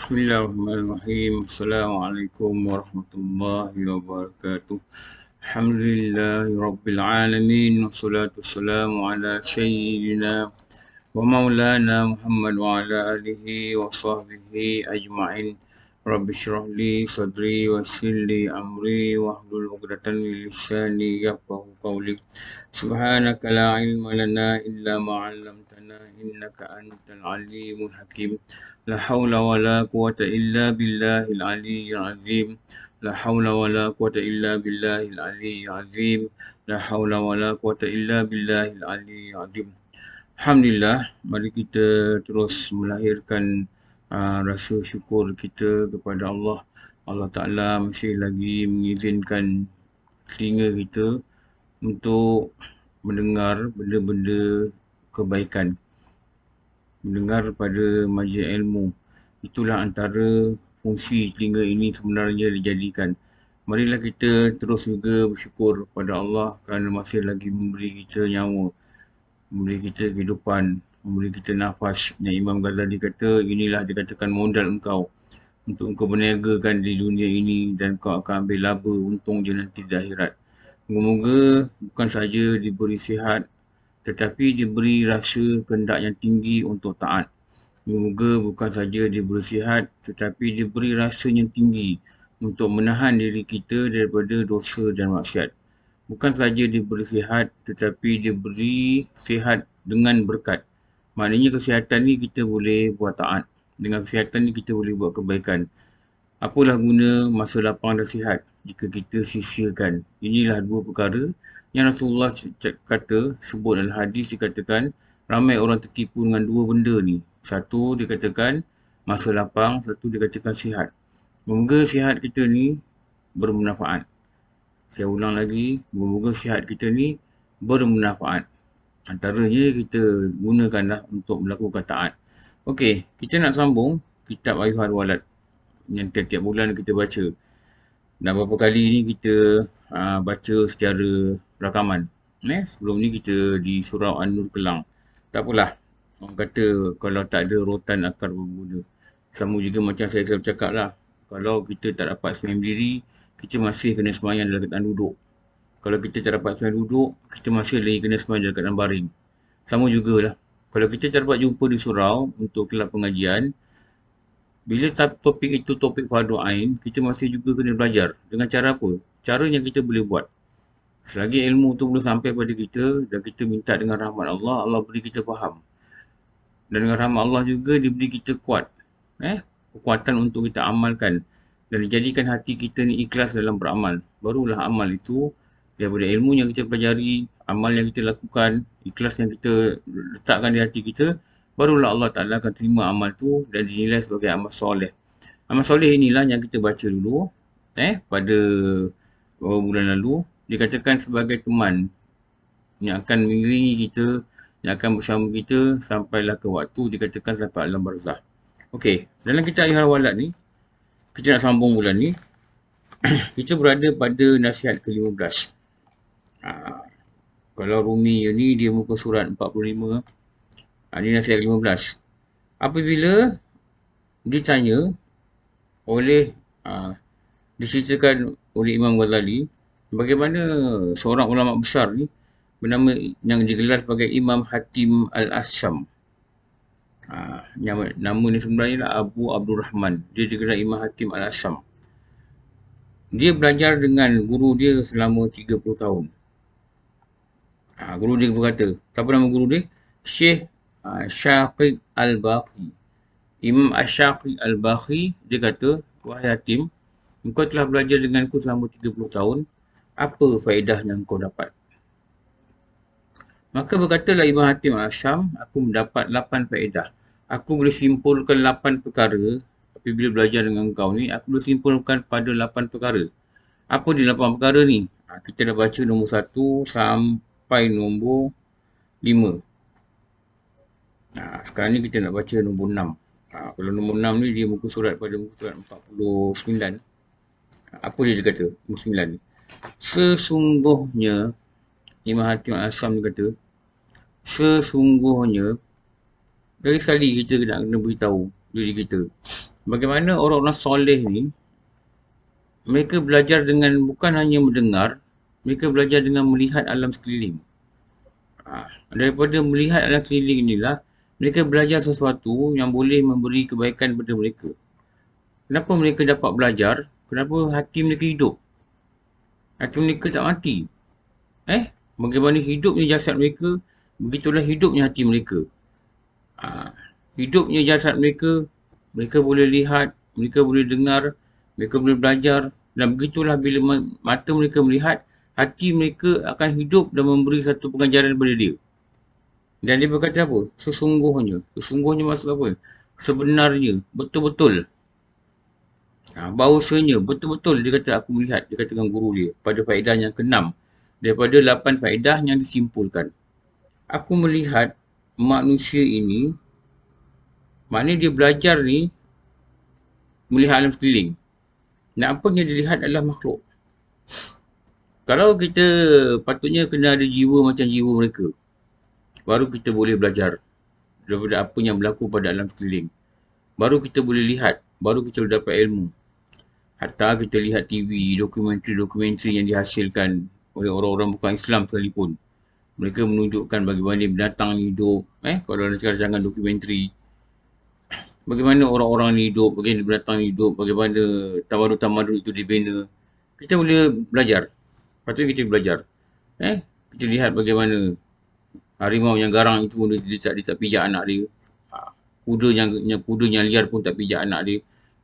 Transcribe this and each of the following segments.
Bismillahirrahmanirrahim. Assalamualaikum warahmatullahi wabarakatuh. Alhamdulillahi rabbil alamin. Wassalatu wassalamu ala sayyidina wa maulana Muhammad wa ala alihi wa sahbihi ajma'in. Rabbi shrah li sadri wa yassir li amri wahlul 'uqdatam min lisani yafqahu qawli. Subhanaka la ilma lana illa ma 'allamtana innaka antal alimul hakim. La haula wa la quwata illa billahil aliyyil azim. La haula wa la quwata illa billahil aliyyil azim. La haula wa la quwata illa billahil aliyyil azim. Alhamdulillah, mari kita terus melahirkan rasa syukur kita kepada Allah. Allah Ta'ala masih lagi mengizinkan telinga kita untuk mendengar benda-benda kebaikan, mendengar pada majlis ilmu. Itulah antara fungsi telinga ini sebenarnya dijadikan. Marilah kita terus juga bersyukur pada Allah kerana masih lagi memberi kita nyawa, memberi kita kehidupan, memberi kita nafas. Yang Imam Ghazali kata, inilah dikatakan modal engkau untuk engkau berniagakan di dunia ini dan kau akan ambil laba untung je nanti di akhirat. Moga-moga bukan saja diberi sihat tetapi diberi rasa kehendak yang tinggi untuk taat. Moga bukan saja diberi sihat tetapi diberi rasa yang tinggi untuk menahan diri kita daripada dosa dan maksiat. Bukan saja diberi sihat tetapi diberi sihat dengan berkat. Maknanya kesihatan ni kita boleh buat taat. Dengan kesihatan ni kita boleh buat kebaikan. Apalah guna masa lapang dan sihat jika kita sia-siakan. Inilah dua perkara yang Rasulullah kata, sebut dalam hadis dikatakan ramai orang tertipu dengan dua benda ni. Satu dikatakan masa lapang, satu dikatakan sihat. Semoga sihat kita ni bermanfaat. Saya ulang lagi, semoga sihat kita ni bermanfaat. Antaranya kita gunakanlah untuk melakukan taat. Okey, kita nak sambung kitab Ayyuhal Walad yang tiap-tiap bulan kita baca. Dan beberapa kali ni kita baca secara rakaman. Sebelum ni kita di surau An-Nur Kelang. Tak apalah. Orang kata kalau tak ada rotan akar berguna. Sama juga macam saya selalu cakap lah. Kalau kita tak dapat sembahyang berdiri, kita masih kena sembahyang dalam keadaan duduk. Kalau kita tak dapat sembahyang duduk, kita masih lagi kena sembahyang dalam keadaan baring. Sama jugalah. Kalau kita tak dapat jumpa di surau untuk kelas pengajian, bila topik itu topik fardu ain, kita masih juga kena belajar. Dengan cara apa? Cara yang kita boleh buat. Selagi ilmu tu belum sampai pada kita dan kita minta dengan rahmat Allah, Allah beri kita faham. Dan dengan rahmat Allah juga diberi kita kuat. Kekuatan untuk kita amalkan. Dan dijadikan hati kita ni ikhlas dalam beramal. Barulah amal itu daripada ilmu yang kita pelajari, amal yang kita lakukan, ikhlas yang kita letakkan di hati kita, barulah Allah Ta'ala akan terima amal tu dan dinilai sebagai amal soleh. Amal soleh inilah yang kita baca dulu pada beberapa bulan lalu. Dikatakan sebagai teman yang akan mengiringi kita, yang akan bersama kita sampailah ke waktu, dikatakan sampai alam barzah. Okey, dalam kitab Ayyuhal Walad ni, kita nak sambung bulan ni. Kita berada pada nasihat ke-15. Kalau Rumi ni dia muka surat 45. Ini nasihat ke-15. Apabila ditanya oleh diceritakan oleh Imam Ghazali bagaimana seorang ulama besar ni bernama yang digelar sebagai Imam Hatim Al-Asham. Nama ni sebenarnya lah Abu Abdul Rahman. Dia digelar Imam Hatim Al-Asham. Dia belajar dengan guru dia selama 30 tahun. Guru dia berkata, apa nama guru dia? Syekh Syaqiq Al-Baqi. Imam Syaqiq Al-Baqi, dia kata, wahai Hatim, engkau telah belajar denganku selama 30 tahun, apa faedah yang engkau dapat? Maka berkatalah Imam Hatim Al-Asham, aku mendapat 8 faedah. Aku boleh simpulkan 8 perkara, apabila belajar dengan engkau ni, aku boleh simpulkan pada 8 perkara. Apa di 8 perkara ni? Kita dah baca nombor 1 sampai nombor 5. Sekarang ni kita nak baca nombor 6. Kalau nombor 6 ni dia muka surat pada muka surat 49. Apa dia kata? Nombor 9 ni. Sesungguhnya, Imam Hatim Al-Asham dia kata, sesungguhnya, dari sekali kita nak kena beritahu diri kita. Bagaimana orang-orang soleh ni, mereka belajar dengan bukan hanya mendengar, mereka belajar dengan melihat alam sekeliling. Daripada melihat alam sekeliling inilah, mereka belajar sesuatu yang boleh memberi kebaikan kepada mereka. Kenapa mereka dapat belajar? Kenapa hati mereka hidup? Hati mereka tak mati. Bagaimana hidupnya jasad mereka, begitulah hidupnya hati mereka. Hidupnya jasad mereka, mereka boleh lihat, mereka boleh dengar, mereka boleh belajar, dan begitulah bila mata mereka melihat, hati mereka akan hidup dan memberi satu pengajaran kepada dia. Dan dia berkata apa? Sesungguhnya. Sesungguhnya maksud apa? Sebenarnya, betul-betul. Bahawasanya, betul-betul dia kata aku melihat, dia kata dengan guru dia, pada faedah yang ke-6. Daripada 8 faedah yang disimpulkan. Aku melihat manusia ini, maknanya dia belajar ni, melihat alam sekeliling. Dan apa yang dilihat adalah makhluk. Kalau kita patutnya kena ada jiwa macam jiwa mereka, baru kita boleh belajar daripada apa yang berlaku pada alam sekeliling. Baru kita boleh lihat, baru kita boleh dapat ilmu. Hatta kita lihat TV, dokumentari-dokumentari yang dihasilkan oleh orang-orang bukan Islam sekalipun. Mereka menunjukkan bagaimana binatang ni hidup. Kalau ada rancangan dokumentari, bagaimana orang-orang ni hidup, bagaimana binatang ni hidup, bagaimana tamadun-tamadun itu dibina. Kita boleh belajar. Patutnya kita belajar. Kita lihat bagaimana harimau yang garang itu pun dia tak pijak anak dia. Kuda yang liar pun tak pijak anak dia.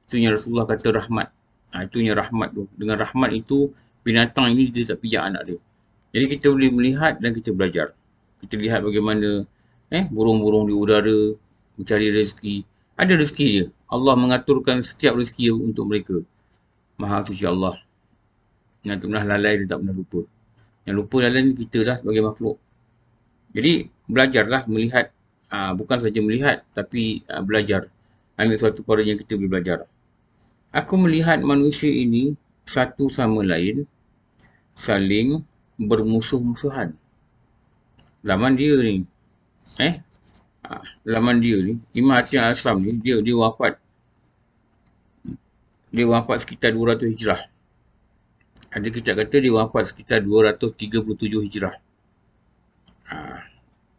Itu yang Rasulullah kata rahmat. Itu yang rahmat tu. Dengan rahmat itu, binatang ini dia tak pijak anak dia. Jadi kita boleh melihat dan kita belajar. Kita lihat bagaimana burung-burung di udara mencari rezeki. Ada rezeki dia. Allah mengaturkan setiap rezeki untuk mereka. Maha suci Allah. Yang tak pernah lalai dan tak pernah lupa. Yang lupa lalai ni kita lah sebagai makhluk. Jadi belajarlah melihat. Bukan saja melihat, tapi belajar. Ambil suatu perkara yang kita boleh belajar. Aku melihat manusia ini satu sama lain saling bermusuh-musuhan. Zaman dia ni, zaman dia ni, Imam Hatim Al-Asam ni, dia wafat. Dia wafat sekitar 200 Hijrah. Ada kitab kata dia wafat sekitar 237 Hijrah.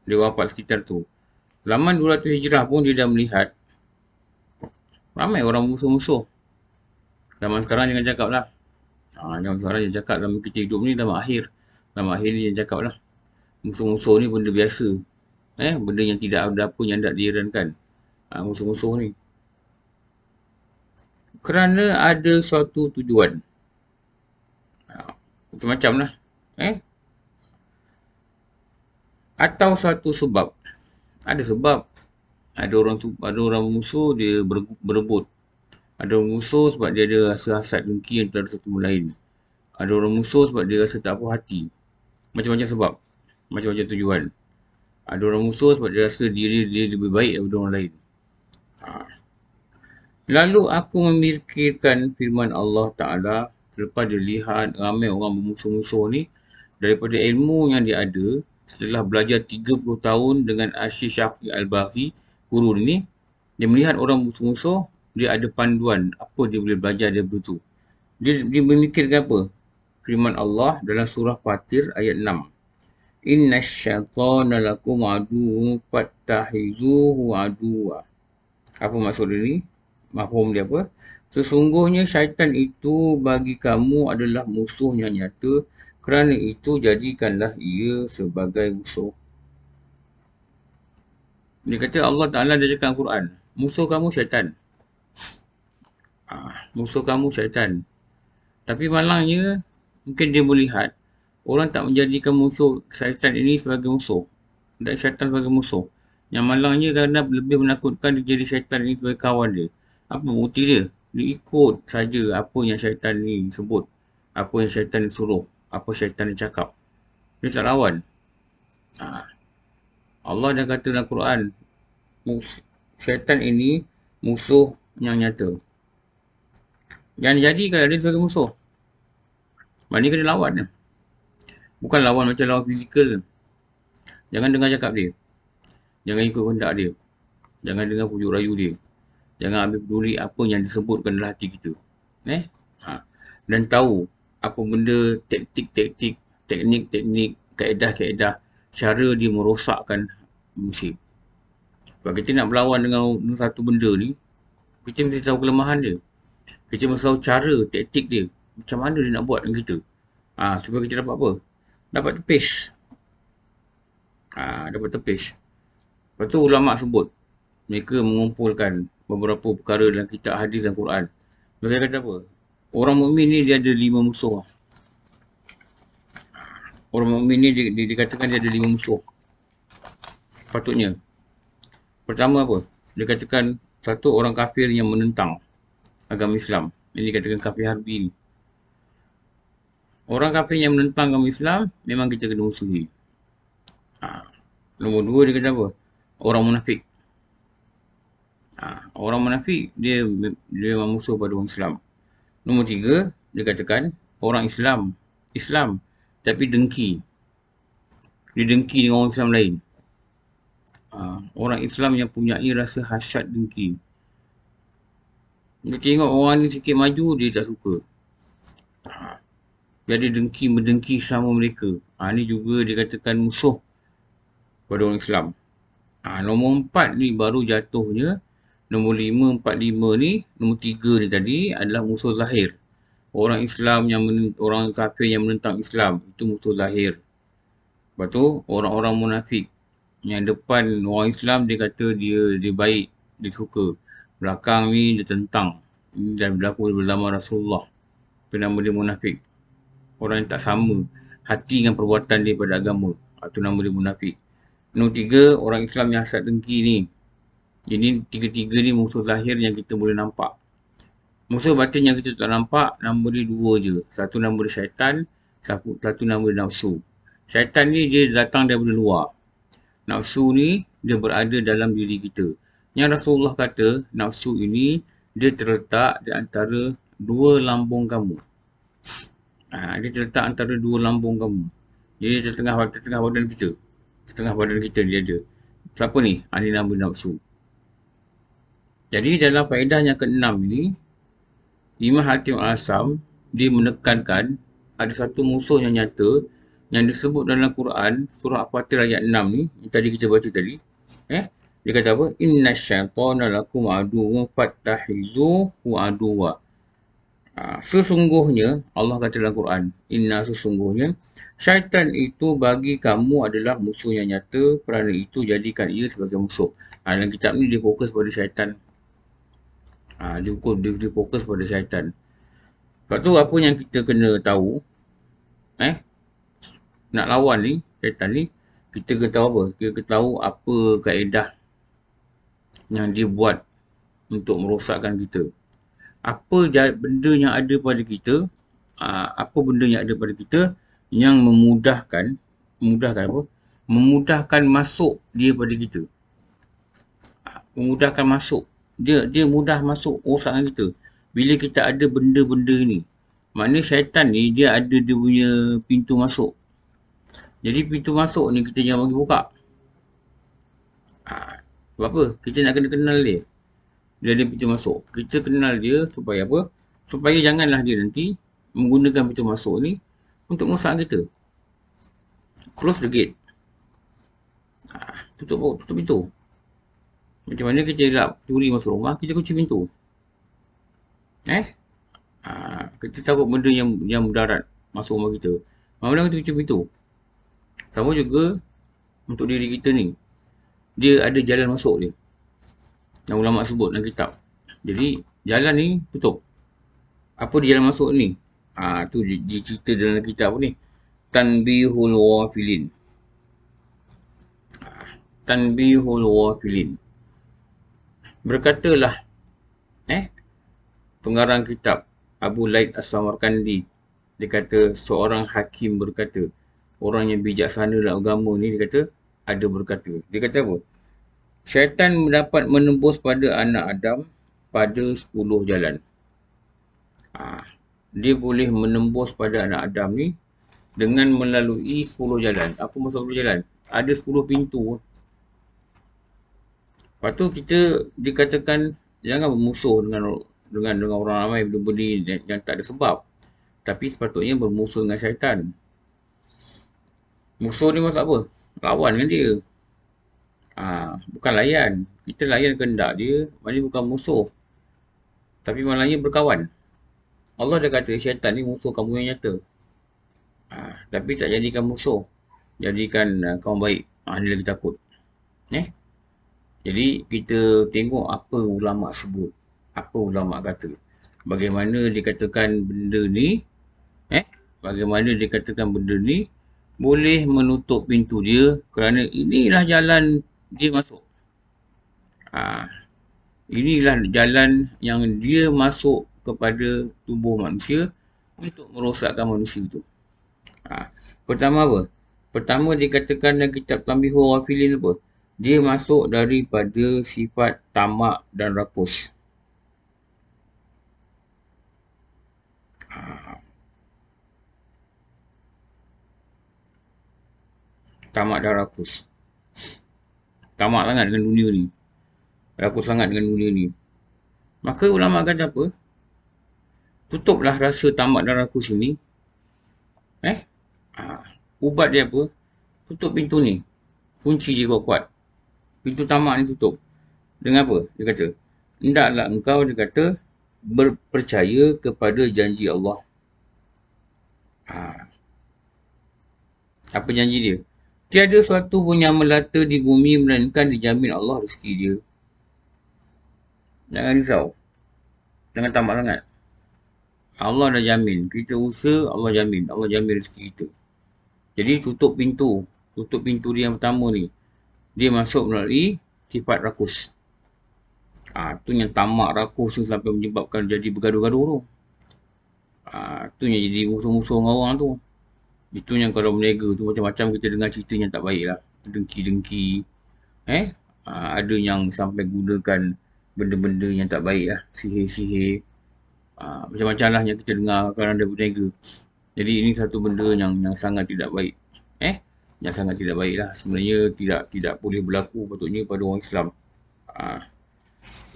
Dia wafat sekitar tu. Zaman 200 Hijrah pun dia dah melihat ramai orang musuh-musuh. Zaman sekarang jangan cakap lah. Zaman sekarang jangan cakap dalam kita hidup ni zaman akhir. Zaman akhir ni jangan cakap lah. Musuh-musuh ni benda biasa. Benda yang tidak ada apa yang tak diherankan. Musuh-musuh ni. Kerana ada suatu tujuan. Macam-macam lah. Atau satu sebab. Ada sebab. Ada orang musuh dia berebut. Ada orang musuh sebab dia ada rasa hasad dengki antara satu sama lain. Ada orang musuh sebab dia rasa tak puas hati. Macam-macam sebab. Macam-macam tujuan. Ada orang musuh sebab dia rasa diri dia lebih baik daripada orang lain. Lalu aku memikirkan firman Allah Ta'ala selepas dia lihat ramai orang bermusuh-musuh ni daripada ilmu yang dia ada setelah belajar 30 tahun dengan Syekh Syafiq Al-Bahri, guru ni, dia melihat orang musuh-musuh, dia ada panduan apa dia boleh belajar daripada tu. Dia memikirkan apa? Firman Allah dalam surah Fatir ayat 6. Inna syaitana lakum aduwwun fattahizuhu aduwwa. Apa maksud ini? Mafhum dia apa? Sesungguhnya syaitan itu bagi kamu adalah musuh yang nyata. Kerana itu jadikanlah ia sebagai musuh. Dia kata Allah Ta'ala dah cakap Al-Quran. Musuh kamu syaitan. Musuh kamu syaitan. Tapi malangnya, mungkin dia melihat orang tak menjadikan musuh syaitan ini sebagai musuh. Dan syaitan sebagai musuh. Yang malangnya kerana lebih menakutkan dia jadi syaitan ini sebagai kawan dia. Apa bukti dia? Dia ikut saja apa yang syaitan ni sebut. Apa yang syaitan ni suruh. Apa syaitan ni cakap. Dia tak lawan. Allah dah kata dalam Quran. Syaitan ini musuh yang nyata. Jangan jadikan dia sebagai musuh. Maknanya kena lawan. Bukan lawan macam lawan fizikal. Jangan dengar cakap dia. Jangan ikut kehendak dia. Jangan dengar pujuk rayu dia. Jangan ambil peduli apa yang disebutkan dalam hati kita. Ha. Dan tahu apa benda taktik-taktik, teknik-teknik, kaedah-kaedah, cara dia merosakkan musim. Kalau kita nak berlawan dengan satu benda ni, kita mesti tahu kelemahan dia. Kita mesti tahu cara, taktik dia. Macam mana dia nak buat dengan kita. Supaya kita dapat apa? Dapat tepis. Dapat tepis. Lepas tu ulama' sebut, mereka mengumpulkan beberapa perkara dalam kitab hadis dan Quran. Mereka kata apa? Orang mukmin ni dia ada 5 musuh. Orang mukmin ni dikatakan dia ada 5 musuh. Patutnya. Pertama apa? Dia katakan satu orang kafir yang menentang agama Islam. Ini dikatakan kafir harbi ni. Orang kafir yang menentang agama Islam, memang kita kena musuhi. Nombor 2 dia kata apa? Orang munafik. Orang munafik, dia memang musuh pada orang Islam. Nombor 3, dia katakan orang Islam, tapi dengki. Dia dengki dengan orang Islam lain. Orang Islam yang punya rasa hasad dengki. Dia tengok orang ni sikit maju, dia tak suka. Dia ada dengki, mendengki sama mereka. Ni juga dikatakan musuh pada orang Islam. Nombor 4 ni baru jatuhnya. Nombor 5, 4, 5 ni, nombor 3 ni tadi adalah musuh zahir. Orang Islam orang kafir yang menentang Islam, itu musuh zahir. Lepas tu, orang-orang munafik. Yang depan orang Islam, dia kata dia baik, dia suka. Belakang ni, dia tentang. Ini dah berlaku bersama Rasulullah. Itu nama dia munafik. Orang yang tak sama hati dengan perbuatan dia pada agama. Itu nama dia munafik. Nombor 3, orang Islam yang hasad dengki ni. Jadi tiga-tiga ni musuh zahir yang kita boleh nampak. Musuh batin yang kita tak nampak, nama dia 2 je. Satu nama dia syaitan, satu nama dia nafsu. Syaitan ni dia datang daripada luar. Nafsu ni dia berada dalam diri kita. Yang Rasulullah kata, nafsu ini dia terletak di antara 2 lambung kamu. Dia terletak antara 2 lambung kamu. Jadi tengah badan kita. Tengah badan kita dia ada. Siapa ni? Ini nama nafsu. Jadi dalam faedah yang ke-6 ini, Imam Hakim Al-Asam, dia menekankan ada satu musuh yang nyata yang disebut dalam Quran, surah Al-Fatir ayat 6 ni, yang tadi kita baca tadi. Dia kata apa? Inna syaitana lakum aduwwun fattahizuhu aduwwa. Sesungguhnya, Allah kata dalam Quran, sesungguhnya, syaitan itu bagi kamu adalah musuh yang nyata, kerana itu jadikan ia sebagai musuh. Dalam kitab ni dia fokus pada syaitan. Dia fokus pada syaitan. Lepas tu apa yang kita kena tahu, nak lawan ni, syaitan ni, kita kena tahu apa? Kita kena tahu apa kaedah yang dia buat untuk merosakkan kita. Apa benda yang ada pada kita, yang memudahkan apa? Memudahkan masuk dia pada kita. Memudahkan masuk. Dia mudah masuk rosakkan kita. Bila kita ada benda-benda ni. Maknanya syaitan ni dia ada dia punya pintu masuk. Jadi pintu masuk ni kita jangan bagi buka. Sebab apa? Kita nak kena kenal dia. Dia ada pintu masuk. Kita kenal dia supaya apa? Supaya janganlah dia nanti menggunakan pintu masuk ni untuk merosakkan kita. Close the gate. Tutup pintu. Macam mana kita nak curi masuk rumah, kita kunci pintu. Kita takut benda yang mendarat masuk rumah kita. Mana kita kunci pintu. Sama juga untuk diri kita ni. Dia ada jalan masuk dia. Yang ulama sebut dalam kitab. Jadi jalan ni tutup. Apa dia jalan masuk ni? Tu dicerita dalam kitab ni. Tanbihul Wafilin. Tanbihul Wafilin. Berkatalah pengarang kitab Abu Laid As-Samarkandi, dia kata seorang hakim berkata, orang yang bijaksana dalam agama ni, dia kata ada berkata. Dia kata apa? Syaitan dapat menembus pada anak Adam pada 10 jalan. Dia boleh menembus pada anak Adam ni dengan melalui 10 jalan. Apa maksud 10 jalan? Ada 10 pintu. Lepas tu kita dikatakan Jangan bermusuh dengan orang ramai benda-benda yang tak ada sebab. Tapi sepatutnya bermusuh dengan syaitan. Musuh ni maksud apa? Lawan dengan dia. Bukan layan. Kita layan kehendak dia, maknanya bukan musuh. Tapi malangnya berkawan. Allah dah kata syaitan ni musuh kamu yang nyata. Tapi tak jadikan musuh. Jadikan kawan baik. Ni lagi takut. Jadi kita tengok apa ulama sebut. Apa ulama kata. Bagaimana dikatakan benda ni. Bagaimana dikatakan benda ni boleh menutup pintu dia kerana inilah jalan dia masuk. Inilah jalan yang dia masuk kepada tubuh manusia untuk merosakkan manusia tu. Pertama apa? Pertama dikatakan dalam kitab Tanbihul Ghafilin apa? Dia masuk daripada sifat tamak dan rakus. Tamak dan rakus. Tamak sangat dengan dunia ni. Rakus sangat dengan dunia ni. Maka ulama kata apa? Tutuplah rasa tamak dan rakus ini. Ubat dia apa? Tutup pintu ni. Kunci dia kuat-kuat. Pintu tamak ni tutup. Dengan apa? Dia kata, hendaklah engkau, dia kata, berpercaya kepada janji Allah. Apa janji dia? Tiada suatu pun yang melata di bumi melainkan dijamin Allah rezeki dia. Jangan risau. Jangan tamak sangat. Allah dah jamin. Kita usaha, Allah jamin. Allah jamin rezeki kita. Jadi tutup pintu. Tutup pintu dia yang pertama ni. Dia masuk melalui sifat rakus. Tu yang tamak rakus tu sampai menyebabkan jadi bergaduh-gaduh tu. Tu yang jadi musuh-musuh dengan orang tu. Itu yang kalau berniaga tu macam-macam kita dengar cerita yang tak baik lah. Dengki-dengki. Ada yang sampai gunakan benda-benda yang tak baik lah. Sihir-sihir. Macam-macam lah yang kita dengar kalau ada berniaga. Jadi ini satu benda yang sangat tidak baik. Yang sangat tidak baik lah. Sebenarnya tidak boleh berlaku patutnya pada orang Islam.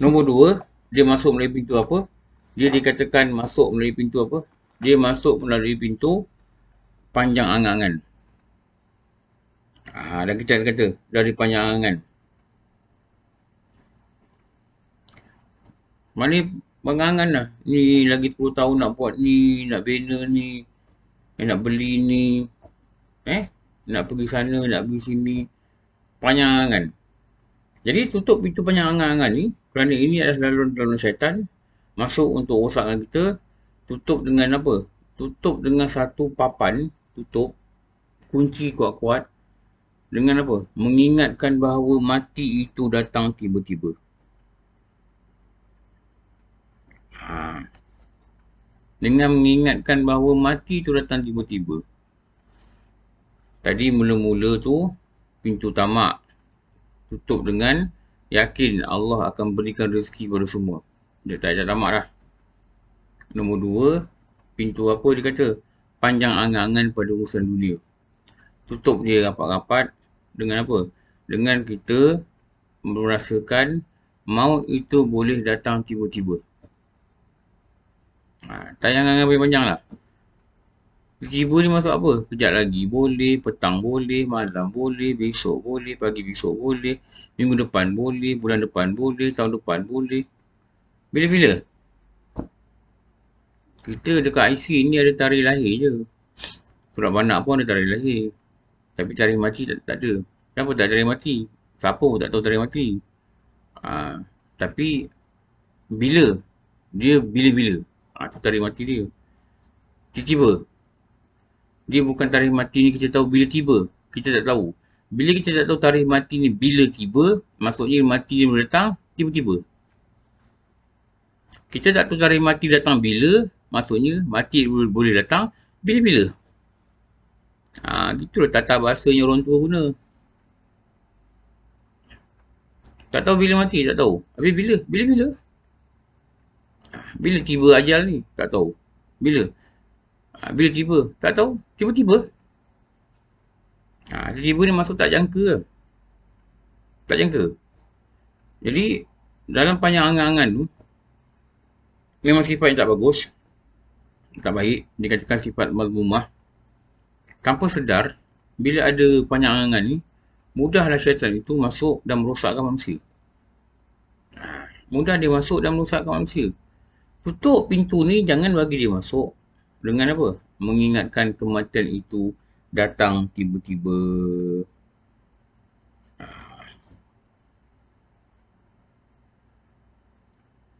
Nombor dua, dia masuk melalui pintu apa? Dia dikatakan masuk melalui pintu apa? Dia masuk melalui pintu panjang angan-angan. Dan kita kata dari panjang angan. Mana pengangan lah. Ni lagi 10 tahun nak buat ni, nak bina ni, nak beli ni, nak pergi sana, nak pergi sini. Panjang angan. Jadi tutup pintu panjang angan-angan ni kerana ini adalah laluan syaitan masuk untuk rosakkan kita. Tutup dengan apa? Tutup dengan satu papan, tutup, kunci kuat-kuat dengan apa? Mengingatkan bahawa mati itu datang tiba-tiba. Dengan mengingatkan bahawa mati itu datang tiba-tiba. Tadi mula-mula tu pintu tamak. Tutup dengan yakin Allah akan berikan rezeki pada semua. Dia tak ada tamak dah. Nombor dua, pintu apa dia kata? Panjang angan-angan pada urusan dunia. Tutup dia rapat-rapat dengan apa? Dengan kita merasakan maut itu boleh datang tiba-tiba. Tayangan yang panjang lah. Tiba-tiba ni masuk apa? Kejap lagi boleh, petang boleh, malam boleh, besok boleh, pagi besok boleh, minggu depan boleh, bulan depan boleh, tahun depan boleh. Bila-bila? Kita dekat IC ni ada tarikh lahir je. Surat beranak pun ada tarikh lahir. Tapi tarikh mati tak ada. Kenapa tak tarikh mati? Siapa pun tak tahu tarikh mati. Tapi bila? Dia bila-bila. Tu tarikh mati dia. Tiba-tiba. Dia bukan tarikh mati ni kita tahu bila tiba. Kita tak tahu. Bila kita tak tahu tarikh mati ni bila tiba, maksudnya mati ni boleh datang tiba-tiba. Kita tak tahu tarikh mati datang bila, maksudnya mati boleh datang bila-bila. Gitulah tata bahasa yang orang tua guna. Tak tahu bila mati, tak tahu. Habis bila? Bila-bila. Bila tiba ajal ni? Tak tahu. Bila? Bila tiba? Tak tahu. Tiba-tiba. Tiba-tiba ni masuk tak jangka ke? Tak jangka. Jadi, Dalam panjang angan-angan tu, memang sifat yang tak bagus, tak baik. Dikatakan sifat mazmumah. Tanpa sedar, bila ada panjang angan ni, mudahlah syaitan itu masuk dan merosakkan manusia. Mudah dia masuk dan merosakkan manusia. Tutup pintu ni, jangan bagi dia masuk. Dengan apa? Mengingatkan kematian itu datang tiba-tiba.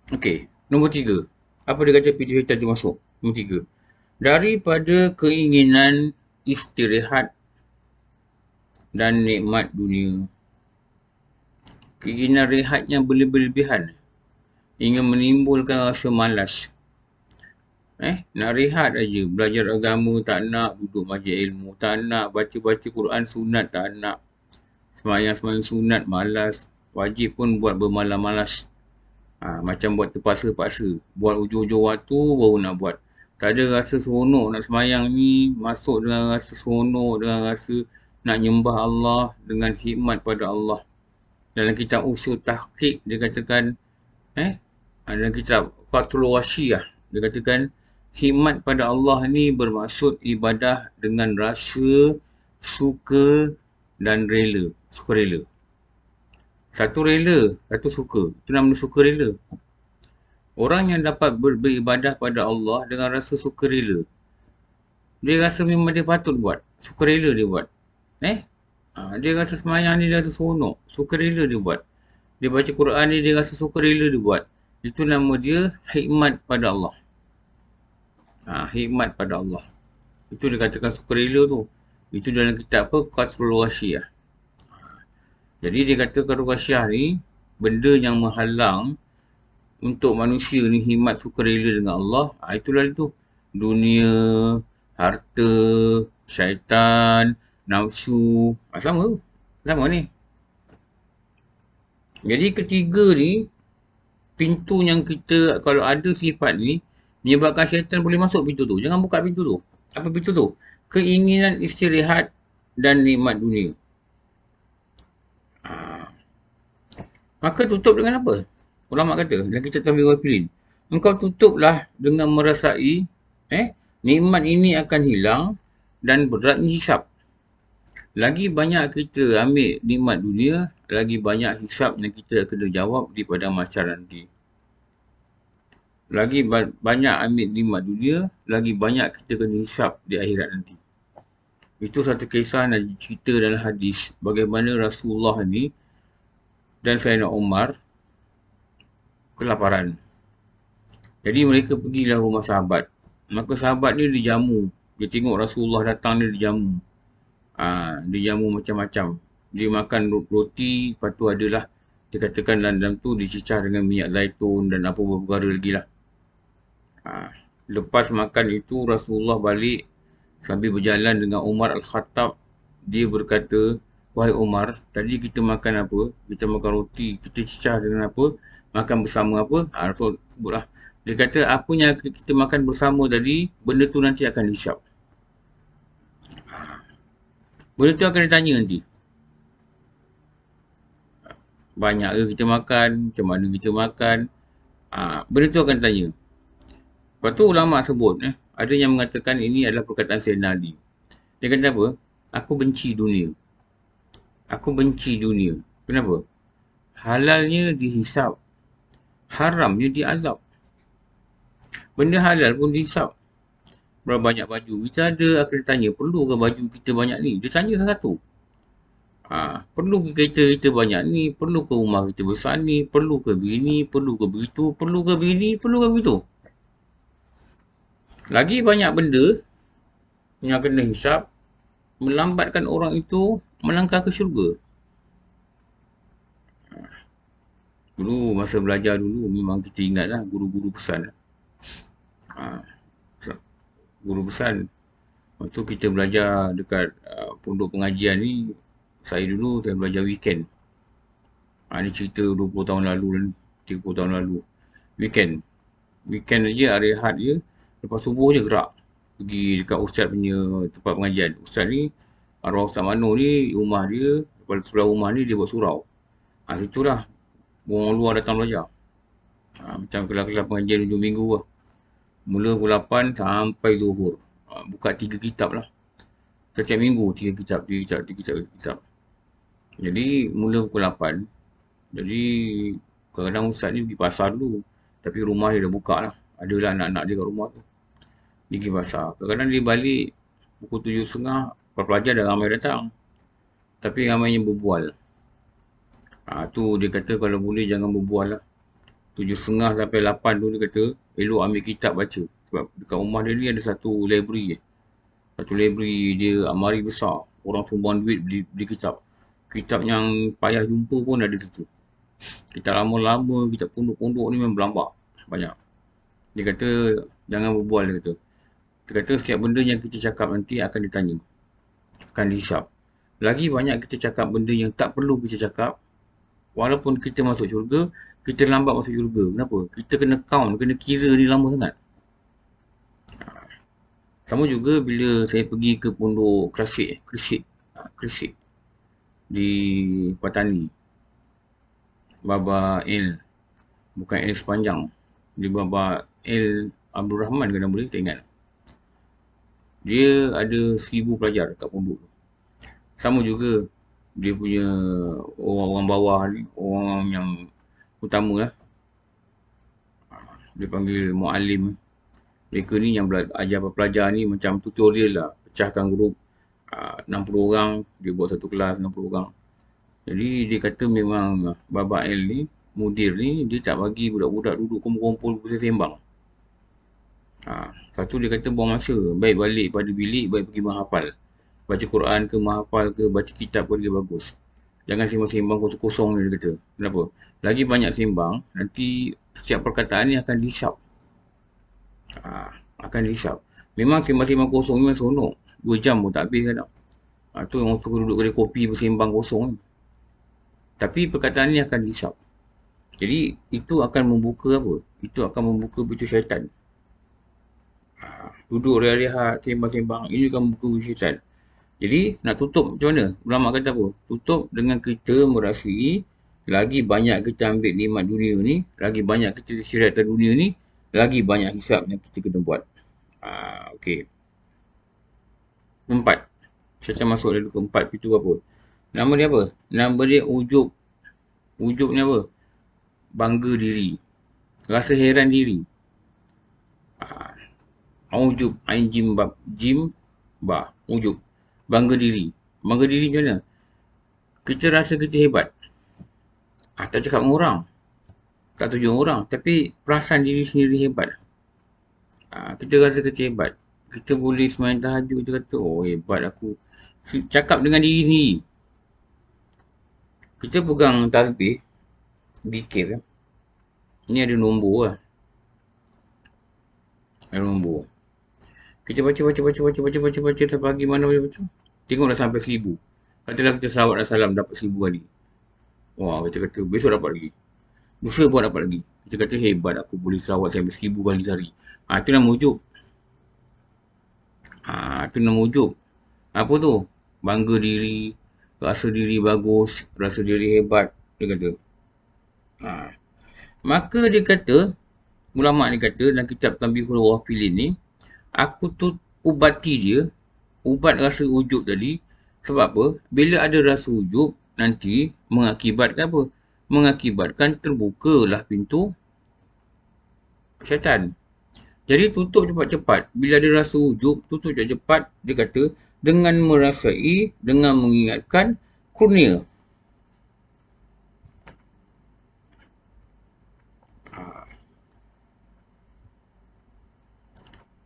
Okey, nombor 3. Apa dia kata pintu syaitan tu masuk? Nombor 3. Daripada keinginan istirahat dan nikmat dunia. Keinginan rehat yang berlebihan. Ingin menimbulkan rasa malas. Nak rehat aja. Belajar agama tak nak, duduk majlis ilmu tak nak, baca-baca Quran sunat tak nak. Semayang-semayang sunat malas. Wajib pun buat bermalas-malas. Macam buat terpaksa-paksa. Buat ujung-ujung waktu baru nak buat. Tak ada rasa seronok nak semayang ni. Masuk dengan rasa seronok, dengan rasa nak nyembah Allah, dengan khidmat pada Allah. Dalam kitab Usul Tahqiq dia katakan, dalam kitab Qatrul Wasiyah dia katakan, khidmat pada Allah ni bermaksud ibadah dengan rasa suka dan rela. Sukarela. Satu rela, satu suka. Itu namanya sukarela. Orang yang dapat beribadah pada Allah dengan rasa sukarela, dia rasa memang dia patut buat. Sukarela dia buat. Dia rasa semayang ni dia rasa seronok. Sukarela dia buat. Dia baca Quran ni dia rasa sukarela dia buat. Itu nama dia hikmat pada Allah. Hikmat pada Allah. Itu dia katakan sukarela tu. Itu dalam kitab apa? Qatrul Wasiyah. Jadi dia kata Qatrul Wasiyah ni benda yang menghalang untuk manusia ni hikmat sukarela dengan Allah. Itulah itu. Dunia, harta, syaitan, nafsu. Sama tu. Sama ni. Jadi ketiga ni, pintu yang kita, kalau ada sifat ni, menyebabkan syaitan boleh masuk pintu tu. Jangan buka pintu tu. Apa pintu tu? Keinginan istirahat dan nikmat dunia. Maka tutup dengan apa? Ulama kata, dalam kitab Tanbih Ghafilin, engkau tutuplah dengan merasai, nikmat ini akan hilang dan beratnya hisap. Lagi banyak kita ambil nikmat dunia, lagi banyak hisap yang kita kena jawab di padang mahsyar nanti. Lagi banyak ambil nikmat dunia, lagi banyak kita kena hisap di akhirat nanti. Itu satu kisah dan cerita dalam hadis bagaimana Rasulullah ni dan Sayyidina Umar kelaparan. Jadi mereka pergilah rumah sahabat. Maka sahabat ni dijamu. Dia tengok Rasulullah datang ni dijamu. Dia jamu macam-macam. Dia makan roti, lepas tu adalah dia katakan dalam tu dicicah dengan minyak zaitun dan apa perkara lagi lah. Lepas makan itu Rasulullah balik sambil berjalan dengan Umar Al-Khattab. Dia berkata, wahai Umar, tadi kita makan apa? Kita makan roti, kita cicah dengan apa? Makan bersama apa? Rasul sebutlah. Dia kata apa yang kita makan bersama tadi, benda tu nanti akan dihisap. Benda tu akan ditanya nanti. Banyak ke kita makan, macam mana kita makan. Benda tu akan ditanya. Lepas tu ulama sebut, ada yang mengatakan ini adalah perkataan Sayyidina Ali. Dia kata apa? Aku benci dunia. Aku benci dunia. Kenapa? Halalnya dihisap. Haramnya diazab. Benda halal pun dihisap. Berapa banyak baju kita ada, akan ditanya, perlu ke baju kita banyak ni? Dia tanya satu-satu. Perlu ke kereta kita banyak ni? Perlu ke rumah kita besar ni? Perlu ke begini? Perlu ke begitu? Perlu ke begini? Perlu ke begitu? Lagi banyak benda yang kena hisap, melambatkan orang itu melangkah ke syurga. Dulu masa belajar dulu memang kita ingatlah guru-guru pesan. Guru pesan. Waktu kita belajar dekat pondok pengajian ni, saya belajar weekend. Ni cerita 20 tahun lalu, 30 tahun lalu. Weekend aja, hari rehat je. Lepas subuh je gerak. Pergi dekat Ustaz punya tempat pengajian. Ustaz ni, arwah Ustaz Mano ni, rumah dia, lepas sebelah rumah ni dia buat surau. Situlah orang luar datang belajar. Macam kelas-kelas pengajian 7 minggu lah. Mula pukul 8 sampai zuhur. Buka 3 kitab lah. Setiap minggu 3 kitab, 3 kitab, 3 kitab, 3 kitab. Jadi mula pukul 8. Jadi kadang-kadang ustaz ni pergi pasar dulu. Tapi rumah dia dah buka lah. Adalah anak-anak dia kat rumah tu. Dia pergi pasar. Kadang-kadang dia balik pukul 7.30. Pelajar dah ramai datang. Tapi ramainya berbual. Tu dia kata kalau boleh jangan berbual lah. 7.30 sampai 8 tu dia kata elok ambil kitab baca. Sebab dekat rumah dia ni ada satu library. Satu library dia almari besar. Orang sumbang duit beli kitab. Kitab yang payah jumpa pun ada situ. Kitab lama-lama, kitab pondok-pondok ni memang berlambak. Banyak. Dia kata jangan berbual dia kata. Dia kata setiap benda yang kita cakap nanti akan ditanya. Akan dihisap. Lagi banyak kita cakap benda yang tak perlu kita cakap. Walaupun kita masuk syurga, kita lambat masuk syurga. Kenapa? Kita kena count, kena kira ni lama sangat. Sama juga bila saya pergi ke pondok Krisik di Patani. Baba L. Bukan L sepanjang. Dia Baba L Abdul Rahman ke nama dia, tak ingat. Dia ada 1,000 pelajar kat pondok tu. Sama juga dia punya orang-orang bawah ni, orang yang utama lah. Dia panggil mu'alim. Mereka ni yang ajar pelajar ni macam tutorial lah. Pecahkan grup 60 orang, dia buat satu kelas 60 orang. Jadi dia kata memang Baba L ni, mudir ni, dia tak bagi budak-budak duduk kumpul-kumpul bersembang. Satu dia kata buang masa, baik balik pada bilik, baik pergi menghafal. Baca Quran ke, menghafal ke, baca kitab pun dia bagus. Jangan sembang-sembang kosong-kosong ni dia kata. Kenapa? Lagi banyak sembang, nanti setiap perkataan ni akan dihisap. Akan dihisap. Memang sembang-sembang kosong ni memang seronok. 2 jam pun tak habis kadang. Tu orang suka duduk kedai kopi bersembang kosong ni. Tapi perkataan ni akan dihisap. Jadi itu akan membuka apa? Itu akan membuka pintu syaitan. Duduk rehat-rehat, sembang-sembang, ini akan membuka pintu syaitan. Jadi nak tutup macam mana? Ulama kata apa? Tutup dengan kita merasai lagi banyak kita ambil nikmat dunia ni, lagi banyak kita syariat dunia ni, lagi banyak hisap yang kita kena buat. Okey. 4. Syaitan masuk dalam keempat pintu apa? Nama dia apa? Nama dia ujub. Ujub ni apa? Bangga diri. Rasa heran diri. Ujub. Ain jim ba. Ujub. Bangga diri. Bangga diri macam mana? Kita rasa kita hebat. Tak cakap dengan orang. Tak tunjuk orang. Tapi perasan diri sendiri hebat. Kita rasa kita hebat. Kita boleh sembahyang tahajud. Kita kata, oh hebat aku. Cakap dengan diri sendiri. Kita pegang tasbih. Zikir. Ni ada nombor lah. Ada nombor. Kita baca sampai pagi mana baca. Tengok dah sampai 1,000. Katalah kita selawat dan salam dapat 1,000 kali. Wah, kita kata besok dapat lagi. Lusa pun dapat lagi. Kita kata hebat aku boleh selawat sampai 1,000 kali sehari. Itu nama ujub. Itu nama ujub. Apa tu? Bangga diri, rasa diri bagus, rasa diri hebat. Dia kata. Maka dia kata, ulama' ni kata dalam kitab Tanbihul Ghafilin ni, aku tu ubati dia, ubat rasa ujub tadi. Sebab apa? Bila ada rasa ujub, nanti mengakibatkan apa? Mengakibatkan terbukalah pintu syaitan. Jadi tutup cepat-cepat. Bila ada rasa ujub, tutup cepat-cepat. Dia kata, dengan merasai, dengan mengingatkan kurnia.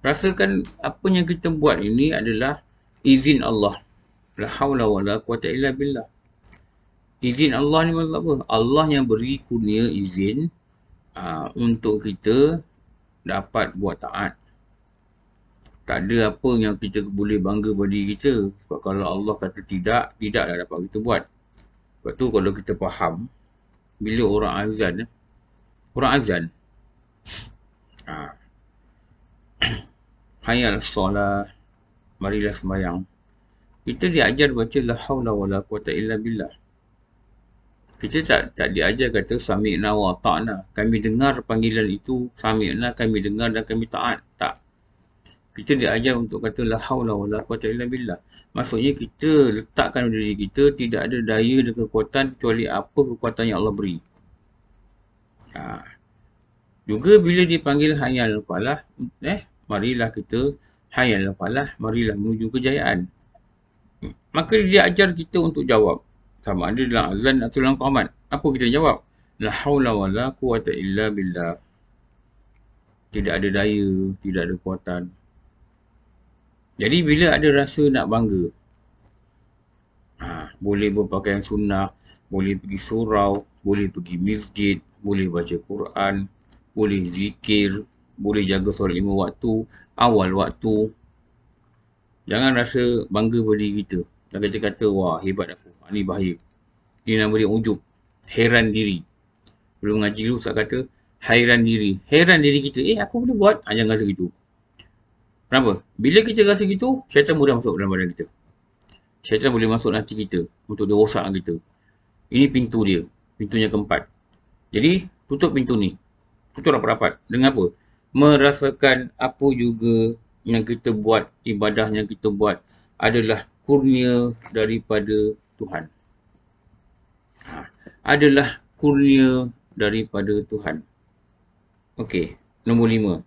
Rasakan apa yang kita buat ini adalah izin Allah. La haula wa la quwata illa billah. Izin Allah ni maksud apa? Allah yang beri kurnia izin untuk kita dapat buat taat. Tak ada apa yang kita boleh bangga pada diri kita. Sebab kalau Allah kata tidak, tidaklah dapat kita buat. Sebab tu kalau kita faham, bila orang azan, hayal solat, marilah sembahyang. Kita diajar baca la haula wa la quwata illa billah. Kita tak diajar kata sami'na wa ta'na. Kami dengar panggilan itu, sami'na, kami dengar dan kami taat. Tak. Kita diajar untuk kata la haula wala quwata illa billah. Maksudnya kita letakkan diri kita tidak ada daya dan kekuatan kecuali apa kekuatan yang Allah beri. Ha. Juga bila dipanggil hayal falah, marilah kita hayal falah, marilah menuju kejayaan. Maka dia ajar kita untuk jawab. Sama ada dalam azan atau dalam qamat. Apa kita jawab? La haula wala quwata illa billah. Tidak ada daya, tidak ada kuatan. Jadi bila ada rasa nak bangga, boleh berpakaian sunnah, boleh pergi surau, boleh pergi masjid, boleh baca Quran, boleh zikir, boleh jaga solat 5 waktu, awal waktu. Jangan rasa bangga pada diri kita. Dan kita kata, wah hebat aku. Ni bahaya. Ni nama dia ujub. Heran diri. Belum ngaji dulu tak kata, hairan diri. Heran diri kita, aku boleh buat. Jangan rasa gitu. Kenapa? Bila kita rasa gitu, syaitan mudah masuk dalam badan kita. Syaitan boleh masuk hati kita untuk dia rosak kita. Ini pintu dia. Pintunya keempat. Jadi, tutup pintu ni. Tutup rapat-rapat. Dengan apa? Merasakan apa juga yang kita buat, ibadah yang kita buat adalah kurnia daripada Tuhan. Adalah kurnia daripada Tuhan. Okey, nombor 5.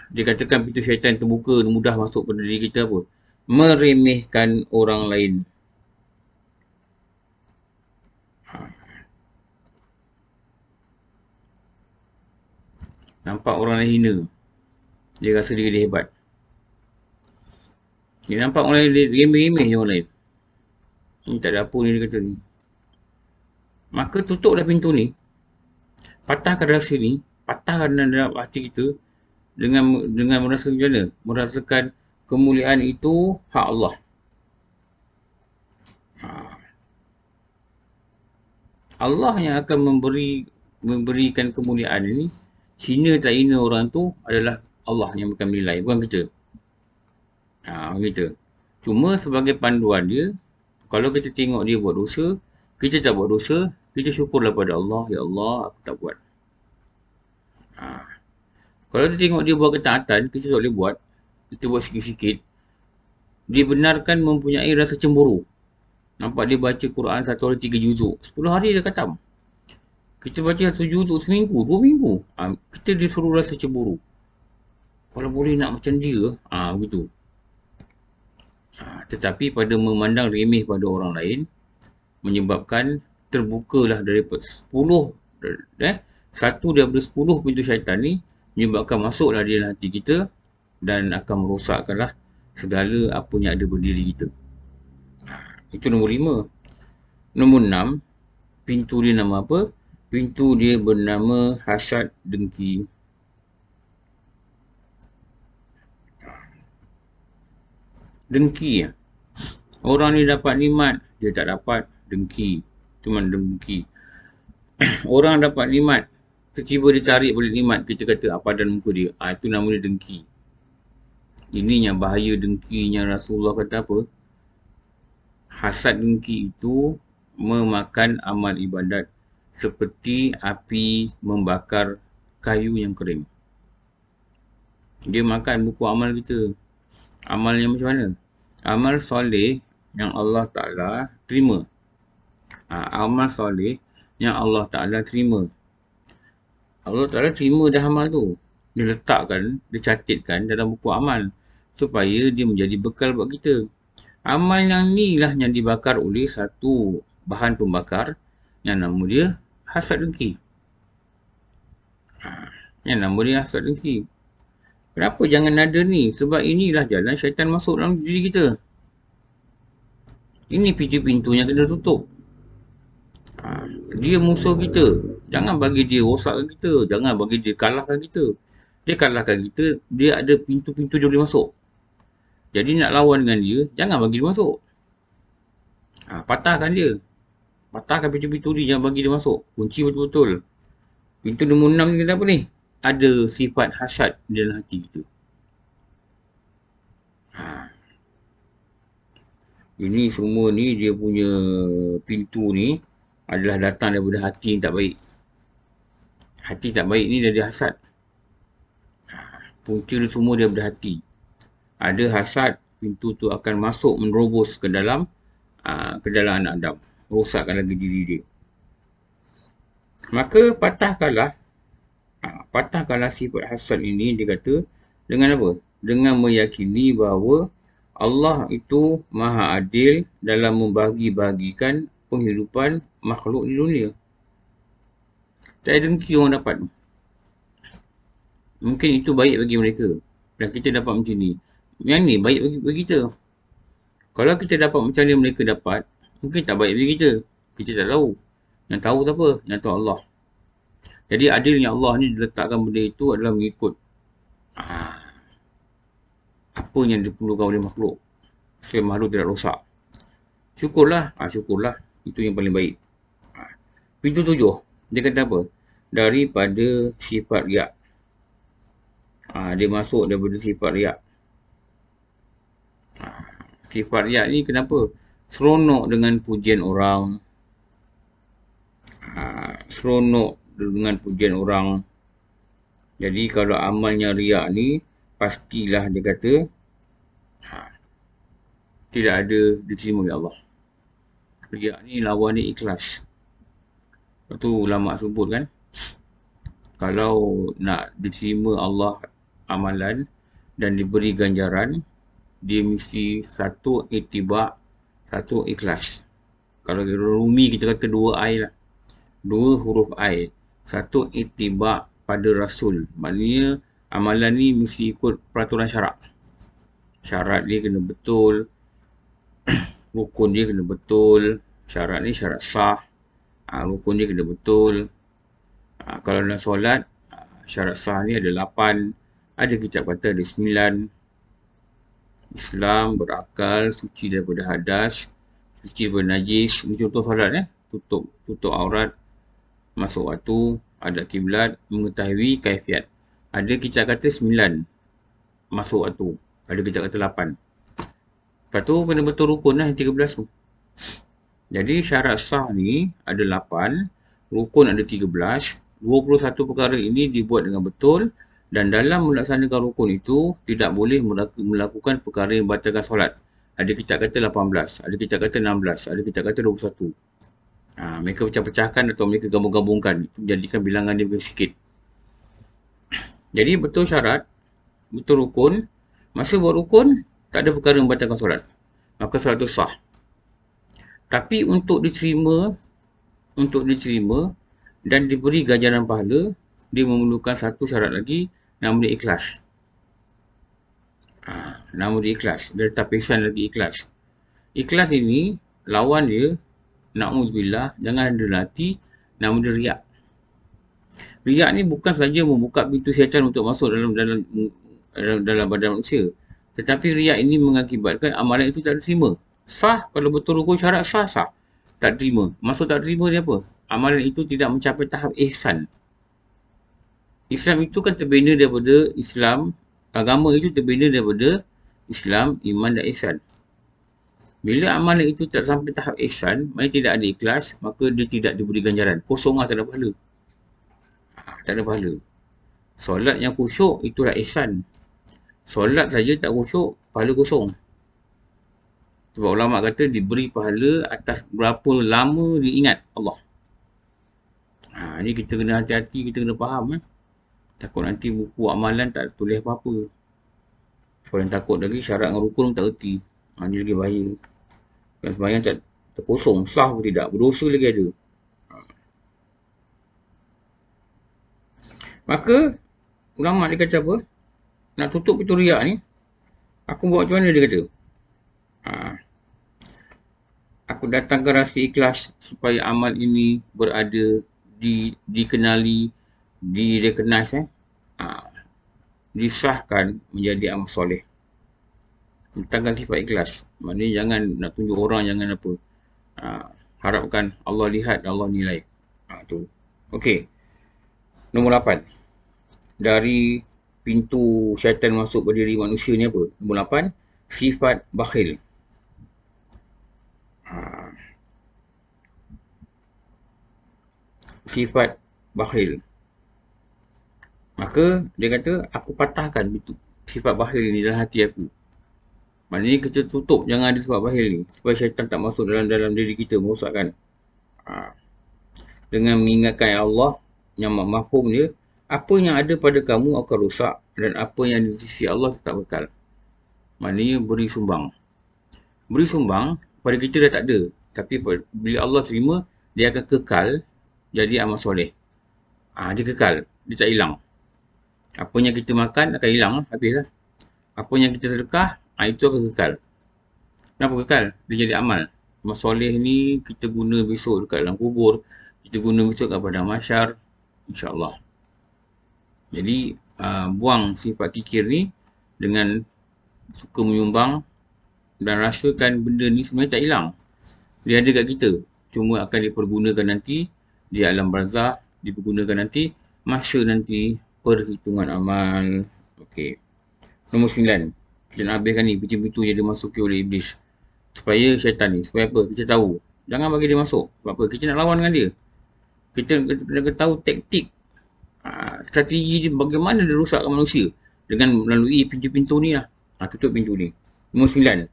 Dia katakan pintu syaitan terbuka, mudah masuk pada diri kita apa? Meremehkan orang lain. Nampak orang lain hina. Dia rasa diri dia hebat. Dia nampak orang lain, dia remeh-remeh je orang lain. Ni tak ada apa ni dia kata ni. Maka tutuplah pintu ni. Patahkan rasa ni. Patahkan dalam hati kita. Dengan merasa macam mana? Merasakan kemuliaan itu hak Allah. Allah yang akan memberikan kemuliaan ini. Hina tak hina orang tu adalah Allah yang akan menilai, bukan kita. Kita. Cuma sebagai panduan dia, kalau kita tengok dia buat dosa, kita tak buat dosa, kita syukurlah pada Allah, ya Allah, aku tak buat. Kalau kita tengok dia buat ketaatan, kita tak boleh buat, kita buat sikit-sikit, dia benarkan mempunyai rasa cemburu. Nampak dia baca Quran 1 hari 3 juzuk, 10 hari dia khatam. Kita baca 1 juzuk seminggu, 2 minggu, kita disuruh rasa cemburu. Kalau boleh nak macam dia, begitu. Tetapi pada memandang remeh pada orang lain, menyebabkan terbukalah daripada 10, satu daripada 10 pintu syaitan ni, menyebabkan masuklah dia dalam hati kita dan akan merosakkanlah segala apa yang ada berdiri kita. Itu nombor 5. Nombor 6, pintu dia nama apa? Pintu dia bernama hasad dengki. Dengki. Orang ni dapat nikmat, dia tak dapat, dengki. Cuma dengki. Orang dapat nikmat, tiba-tiba dia tarik balik nikmat, kita kata apa dan muka dia. Itu nama dia dengki. Ini yang bahaya dengkinya Rasulullah kata apa? Hasad dengki itu memakan amal ibadat seperti api membakar kayu yang kering. Dia makan buku amal kita. Amal yang macam mana? Amal soleh yang Allah Ta'ala terima. Amal soleh yang Allah Ta'ala terima. Allah Ta'ala terima dah amal tu. Dia letakkan, dia catatkan dalam buku amal. Supaya dia menjadi bekal buat kita. Amal yang ni lah yang dibakar oleh satu bahan pembakar yang nama dia hasad dengki. Yang nama dia hasad dengki. Kenapa jangan ada ni? Sebab inilah jalan syaitan masuk dalam diri kita. Ini pintu-pintu yang kena tutup. Dia musuh kita. Jangan bagi dia rosakkan kita. Jangan bagi dia kalahkan kita. Dia kalahkan kita, dia ada pintu-pintu dia boleh masuk. Jadi nak lawan dengan dia, jangan bagi dia masuk. Patahkan dia. Patahkan pintu-pintu dia, jangan bagi dia masuk. Kunci betul-betul. Pintu nombor 6 ni kenapa ni? Ada sifat hasad di dalam hati kita. Ini semua ni dia punya pintu ni adalah datang daripada hati yang tak baik. Hati tak baik ni dari hasad. Punca dia semua daripada hati. Ada hasad, pintu tu akan masuk menerobos ke dalam anak Adam. Rosakkan lagi diri dia. Maka patahkanlah sifat hasad ini, dia kata, dengan apa? Dengan meyakini bahawa Allah itu maha adil dalam membagi-bagikan penghidupan makhluk di dunia. Tak ada dengki orang dapat. Mungkin itu baik bagi mereka. Dan kita dapat macam ni. Yang ni baik bagi kita. Kalau kita dapat macam ni mereka dapat, mungkin tak baik bagi kita. Kita tak tahu. Yang tahu tak apa? Yang tahu Allah. Jadi adilnya Allah ni diletakkan benda itu adalah mengikut apa yang diperlukan oleh makhluk. Supaya makhluk tidak rosak. Syukurlah. Syukurlah. Itu yang paling baik. Pintu 7. Dia kata apa? Daripada sifat riak. Dia masuk daripada sifat riak. Sifat riak ni kenapa? Seronok dengan pujian orang. Seronok dengan pujian orang. Jadi kalau amalnya riak ni, pastilah dia kata tidak ada diterima oleh Allah. Riak ni lawan ni ikhlas. Lepas tu ulama sebut kan, kalau nak diterima Allah amalan dan diberi ganjaran, dia mesti satu ittiba', satu ikhlas. Kalau Rumi kita kata 2 I lah. 2 huruf I. Satu ittiba' pada Rasul. Maknanya amalan ni mesti ikut peraturan syarak. Syarat dia kena betul. Rukun dia kena betul. Syarat ni syarat sah. Rukun dia kena betul. Kalau nak solat, syarat sah ni ada 8. Ada kitab kata ada 9. Islam, berakal, suci daripada hadas, suci daripada najis. Ini contoh solat tutup aurat, masuk waktu, ada kiblat, mengetahui kaifiat. Ada kitab kata 9 masuk waktu. Ada kitab kata 8. Lepas tu kena betul rukun lah 13 tu. Jadi syarat sah ni ada 8, rukun ada 13, 21 perkara ini dibuat dengan betul. Dan dalam melaksanakan rukun itu, tidak boleh melakukan perkara yang membatalkan solat. Ada kitab kata 18, ada kitab kata 16, ada kitab kata 21. Mereka pecah-pecahkan atau mereka gabung-gabungkan. Itu jadikan bilangan dia sikit. Jadi betul syarat, betul rukun. Masa buat rukun, tak ada perkara yang membatalkan solat. Maka solat itu sah. Tapi untuk diterima dan diberi ganjaran pahala, dia memerlukan satu syarat lagi, nama dia ikhlas. Nama dia ikhlas. Dia tapisan lagi ikhlas. Ikhlas ini, lawan dia, na'udzubillah, jangan ada hati, nama dia riak. Riak ni bukan saja membuka pintu syaitan untuk masuk dalam badan manusia. Tetapi riak ini mengakibatkan amalan itu tak diterima. Sah, kalau betul rukun syarat sah. Tak terima. Maksud tak terima ni apa? Amalan itu tidak mencapai tahap ihsan. Islam itu kan terbina daripada Islam. Agama itu terbina daripada Islam, iman dan ihsan. Bila amalan itu tak sampai tahap ihsan, maknanya tidak ada ikhlas, maka dia tidak diberi ganjaran. Kosong lah, tak ada pahala. Tak ada pahala. Solat yang khusyuk, itulah ihsan. Solat saja tak khusyuk, pahala kosong. Sebab ulama kata diberi pahala atas berapa lama dia ingat Allah. Ni kita kena hati-hati, kita kena faham. Takut nanti buku amalan tak tulis apa-apa. Kalau yang takut lagi syarat dengan rukun tak erti. Ni lagi bahaya. Dan sembahyang tak terkosong, sah pun tidak, berdosa lagi ada. Maka ulama dia kata apa? Nak tutup pintu riak ni, aku buat macam mana dia kata? Aku datangkan rasa ikhlas supaya amal ini berada, dikenali, direcognize, disahkan menjadi amal soleh. Datangkan sifat ikhlas. Maknanya jangan nak tunjuk orang, jangan apa. Harapkan Allah lihat, Allah nilai. Tu. Okey. Nombor 8. Dari pintu syaitan masuk pada diri manusia ni apa? Nombor 8. Sifat bakhil. sifat bakhil. Maka dia kata, aku patahkan itu sifat bakhil ni dalam hati aku. Maknanya kita tutup jangan ada sifat bakhil ni. Supaya syaitan tak masuk dalam diri kita, merosakkan. Dengan mengingatkan Allah yang mafhum dia, apa yang ada pada kamu akan rosak dan apa yang di sisi Allah tetap kekal. Maknanya beri sumbang. Beri sumbang pada kita dah tak ada. Tapi bila Allah terima, dia akan kekal jadi amal soleh. Dia kekal. Dia tak hilang. Apa yang kita makan akan hilang. Habislah. Apa yang kita sedekah, itu akan kekal. Kenapa kekal? Dia jadi amal. Amal soleh ni kita guna besok dekat dalam kubur. Kita guna besok kat padang mahsyar. InsyaAllah. Jadi, buang sifat kikir ni dengan suka menyumbang dan rasakan benda ni sebenarnya tak hilang. Dia ada kat kita. Cuma akan dipergunakan nanti di alam barzah, dipergunakan nanti masa nanti perhitungan amal. Okey. Nombor 9. Kita nak habiskan ni, pintu-pintu yang dimasuki oleh iblis. Supaya syaitan ni, supaya apa? Kita tahu. Jangan bagi dia masuk. Sebab apa? Kita nak lawan dengan dia. Kita kena tahu taktik, strategi dia bagaimana dia rosakkan manusia. Dengan melalui pintu-pintu ni lah. Tutup pintu ni. Nombor 9.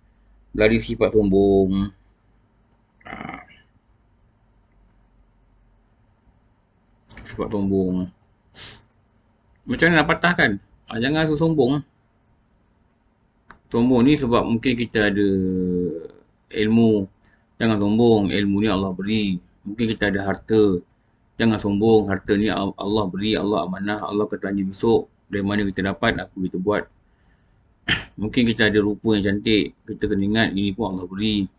Dari sifat sombong. Sifat sombong. Macam mana nak patahkan? Jangan rasa sombong. Sombong ni sebab mungkin kita ada ilmu. Jangan sombong. Ilmu ni Allah beri. Mungkin kita ada harta. Jangan sombong. Harta ni Allah beri. Allah amanah. Allah akan tanya besok. Dari mana kita dapat, apa kita buat. Mungkin kita ada rupa yang cantik. Kita kena ingat ini pun Allah beri.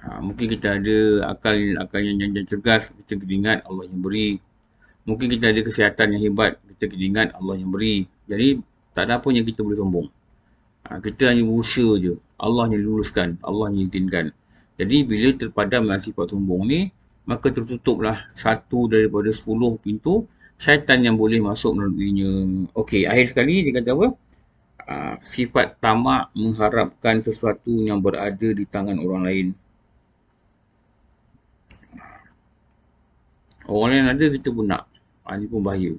Mungkin kita ada akal yang cergas. Kita kena ingat Allah yang beri. Mungkin kita ada kesihatan yang hebat. Kita kena ingat Allah yang beri. Jadi tak ada apa yang kita boleh sombong. Kita hanya berusaha je. Allah yang luluskan. Allah yang izinkan. Jadi bila terpadam dengan sifat sombong ni, maka tertutuplah satu daripada 10 pintu syaitan yang boleh masuk melaluinya. Okey, akhir sekali dia kata apa? Sifat tamak mengharapkan sesuatu yang berada di tangan orang lain. Orang lain ada, kita pun nak. Ini pun bahaya.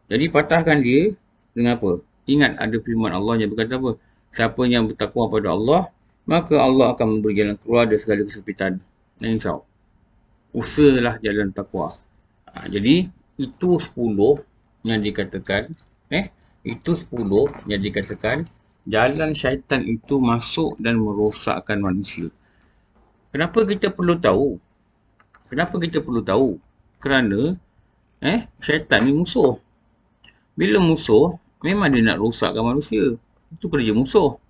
Jadi patahkan dia dengan apa? Ingat ada firman Allah yang berkata apa? Siapa yang bertakwa pada Allah, maka Allah akan memberi jalan keluar dari segala kesempitan. Dan insyaAllah. Usahalah jalan takwa. Jadi, itu 10 yang dikatakan, itu 10 yang dikatakan, jalan syaitan itu masuk dan merosakkan manusia. Kenapa kita perlu tahu? Kerana, syaitan ni musuh. Bila musuh, memang dia nak rosakkan manusia. Itu kerja musuh.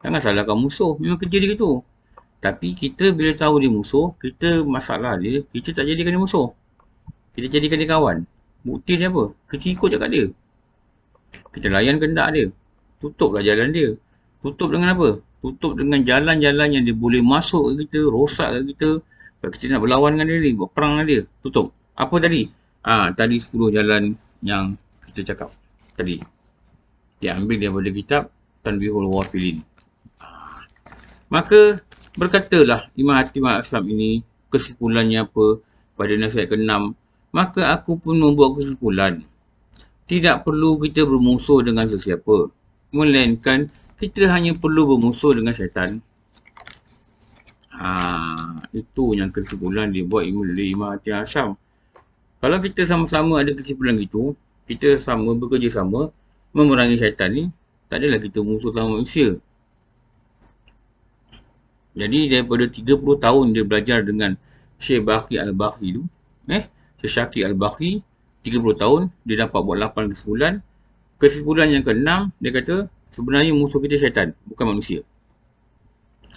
Jangan salahkan musuh. Memang kerja dia gitu. Tapi kita bila tahu dia musuh, kita masalah dia, kita tak jadikan dia musuh. Kita jadikan dia kawan. Bukti dia apa? Kita ikut cakap dia. Kita layan kehendak dia. Tutuplah jalan dia. Tutup dengan apa? Tutup dengan jalan-jalan yang dia boleh masuk ke kita, rosak ke kita. Kalau kita nak berlawan dengan dia ni, berperang dengan dia, tutup. Apa tadi? Tadi 10 jalan yang kita cakap tadi. Dia ambil daripada kitab Tanbihul Ghafilin. Maka berkatalah Imam Hatim Al-Aslam ini, kesimpulannya apa pada nasihat ke-6. Maka aku pun membuat kesimpulan. Tidak perlu kita bermusuh dengan sesiapa. Melainkan kita hanya perlu bermusuh dengan syaitan. Itu yang kesimpulan dibuat Imam Hatim Al-Aslam. Kalau kita sama-sama ada kesimpulan gitu, kita sama bekerjasama memerangi syaitan ni, tak adalah kita musuh sama manusia. Jadi daripada 30 tahun dia belajar dengan Syekh Baqi Al-Baqi tu, Syekh Syakir Al-Baqi, 30 tahun, dia dapat buat 8 kesimpulan. Kesimpulan yang ke-6, dia kata, sebenarnya musuh kita syaitan, bukan manusia.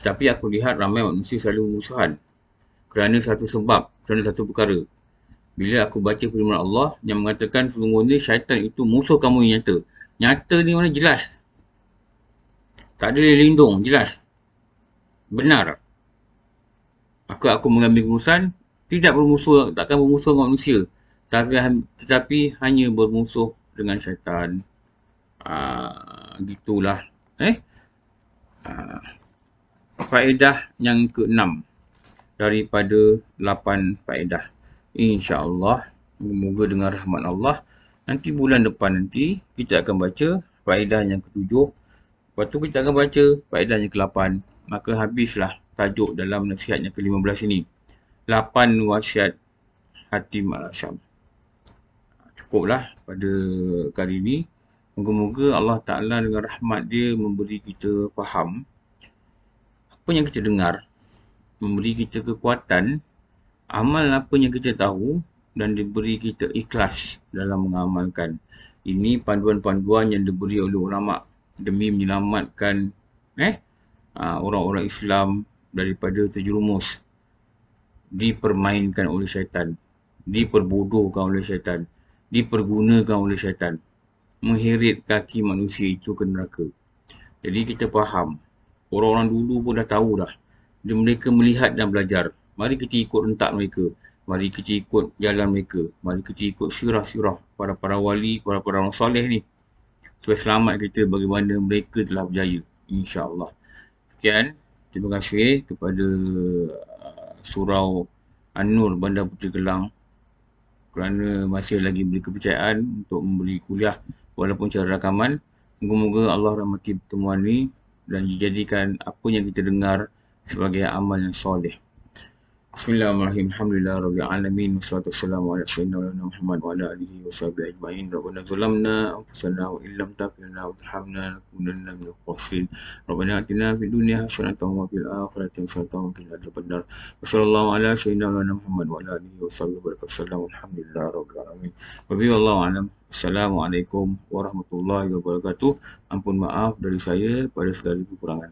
Tapi aku lihat ramai manusia selalu musuhan. Kerana satu sebab, kerana satu perkara. Bila aku baca firman Allah yang mengatakan sesungguhnya syaitan itu musuh kamu yang nyata. Nyata ni mana jelas. Tak ada lindung, jelas. Benar. Maka aku mengambil keputusan tidak bermusuh, takkan bermusuh dengan manusia. Tetapi hanya bermusuh dengan syaitan. Gitulah. Faedah yang ke-6 daripada 8 faedah. InsyaAllah, moga dengan rahmat Allah, nanti bulan depan nanti kita akan baca faedah yang ketujuh. Lepas tu kita akan baca faedah yang ke-8. Maka habislah tajuk dalam nasihat yang ke-15 ini. 8 wasiat Hatim Al-Asyam. Cukuplah pada kali ini. Moga-moga Allah Ta'ala dengan rahmat dia memberi kita faham apa yang kita dengar, memberi kita kekuatan, amal apa yang kita tahu dan diberi kita ikhlas dalam mengamalkan. Ini panduan-panduan yang diberi oleh ulama demi menyelamatkan orang-orang Islam daripada terjerumus, dipermainkan oleh syaitan, diperbodohkan oleh syaitan, dipergunakan oleh syaitan, mengheret kaki manusia itu ke neraka. Jadi kita faham, orang-orang dulu pun dah tahu dah. Mereka melihat dan belajar. Mari kita ikut rentak mereka. Mari kita ikut jalan mereka. Mari kita ikut sirah-sirah para wali, para orang soleh ni. Supaya selamat kita bagaimana mereka telah berjaya. InsyaAllah. Sekian. Terima kasih kepada Surau An-Nur Bandar Puteri Kelang kerana masih lagi beri kepercayaan untuk memberi kuliah walaupun cara rakaman. Moga-moga Allah rahmati pertemuan ni dan dijadikan apa yang kita dengar sebagai amal yang soleh. Bismillahirrahmanirrahim. Alhamdulillahirrahmanirrahim. Wassalatu wassalamu ala sayyidina Muhammad wa ala alihi wa sahbihi ajma'in. Rabbana zalamna anfusana wa illam taghfir lana wa tarhamna lanakunanna minal khasirin. Rabbana atina fid dunya hasanatan wa fil akhirati hasanatan wa qina adzabannar. Wassallallahu ala sayyidina Muhammad wa ala alihi wa sahbihi wasallam. Alhamdulillahirabbil alamin. Wa bihi wallahu a'lam. Assalamualaikum warahmatullahi wabarakatuh. Ampun maaf dari saya pada segala kekurangan.